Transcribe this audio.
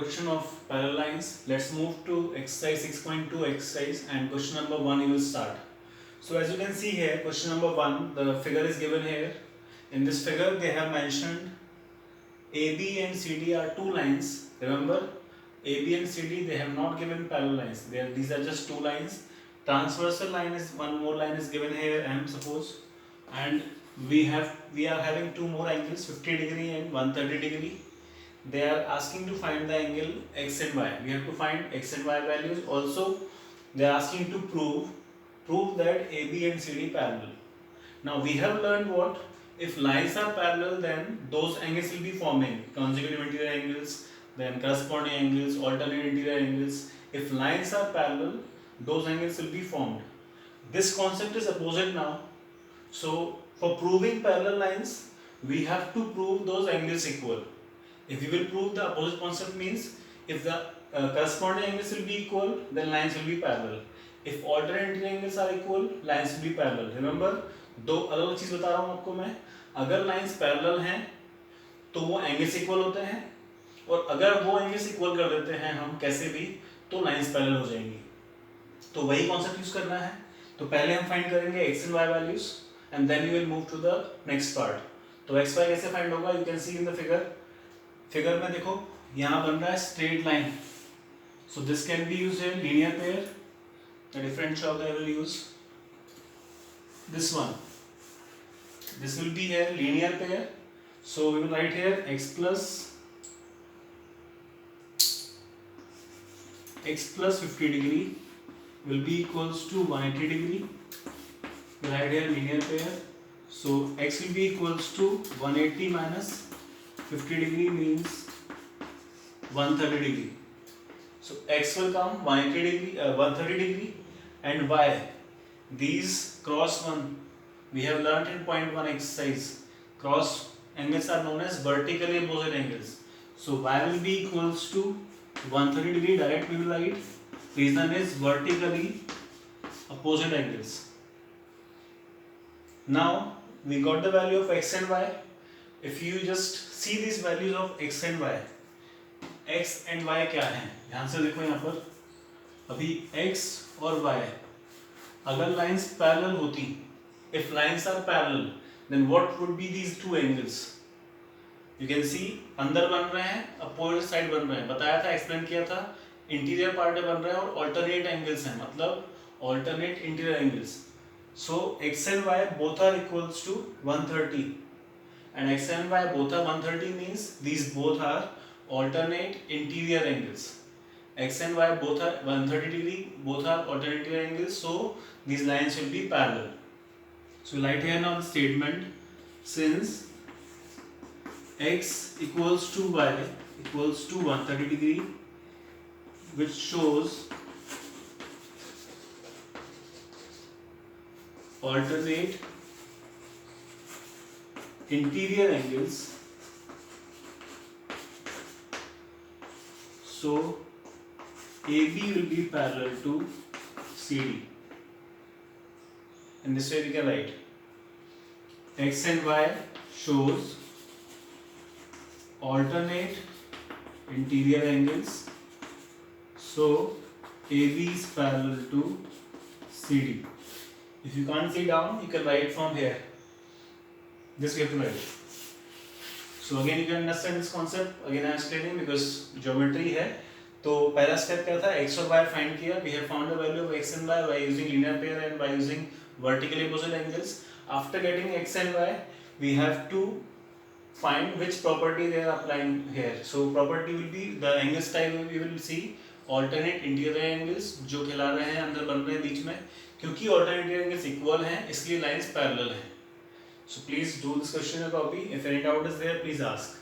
production of parallel lines. Let's move to exercise 6.2 exercise, and question number 1 you will start. So as you can see here, question number 1, the figure is given here. In this figure they have mentioned AB and CD are two lines. Remember, AB and CD, they have not given parallel lines. These are just two lines. Transversal line is one more line is given here, M suppose, and we are having two more angles, 50 degree and 130 degree. They are asking to find the angle x and y. We have to find x and y values. Also, they are asking to prove that AB and CD parallel. Now we have learned what? If lines are parallel, then those angles will be forming consecutive interior angles, then corresponding angles, alternate interior angles. If lines are parallel, those angles will be formed. This concept is opposite now. So for proving parallel lines, we have to prove those angles equal. If we will prove the opposite concept, means if the corresponding angles will be equal, then lines will be parallel. If alternate angles are equal, lines will be parallel. Remember, दो अलग अलग चीज बता रहा हूँ आपको मैं. अगर लाइंस पैरेलल हैं तो वो एंगल्स इक्वल होते हैं, और अगर वो एंगल्स इक्वल कर देते हैं हम कैसे भी, तो लाइंस पैरेलल हो जाएंगी. तो वही कॉन्सेप्ट यूज करना है. तो पहले हम फाइंड करेंगे X and Y values, and then we will move to the next part. तो एक्स वाई कैसे फाइंड होगा? You can see in the figure में देखो यहाँ बन रहा है straight line. So this can be used in linear pair. The different chalk I will use this one. This will be here linear pair. So we will write here x plus 50 degree will be equals to 180 degree. We write here linear pair. So x will be equals to 180 minus 50 degree means 130 degree. So x will come 180 degree, 130 degree, and y, these cross one, we have learnt in point 1 exercise. Cross angles are known as vertically opposite angles. So y will be equals to 130 degree. Direct we will write. Reason is vertically opposite angles. Now we got the value of x and y. If you just see these values of x and y, x and y क्या है? ध्यान से देखो यहाँ पर. अभी x और y अगर लाइंस पैरेलल होती, if lines are parallel, then what would be these two angles? You can see अंदर बन रहे हैं, अपोजिट साइड बन रहे हैं. बताया था, एक्सप्लेन किया था. इंटीरियर पार्ट में बन रहे हैं और अल्टरनेट एंगल्स हैं, मतलब alternate interior angles. So x and y both are equals to 130, and x and y both are 130 means these both are alternate interior angles. X and y both are 130 degree, both are alternate interior angles, so these lines will be parallel. So write here now the statement, since x equals to y equals to 130 degree, which shows alternate interior angles, so AB will be parallel to CD. In this way we can write x and y shows alternate interior angles, so AB is parallel to CD. If you can't see down, you can write from here. This we have to write. So again you can understand this concept. Again I am explaining because geometry है. तो पहला step क्या था? x और y find किया. We have found the value of x and y by using linear pair and by using vertically opposite angles. After getting x and y, we have to find which property they are applying here. So property will be the angle style. We will see alternate interior angles जो खिला रहे हैं, अंदर बन रहे हैं बीच में. क्योंकि alternate interior angles equal हैं, इसलिए lines parallel हैं. So please do this question in a copy. If any doubt is there, please ask.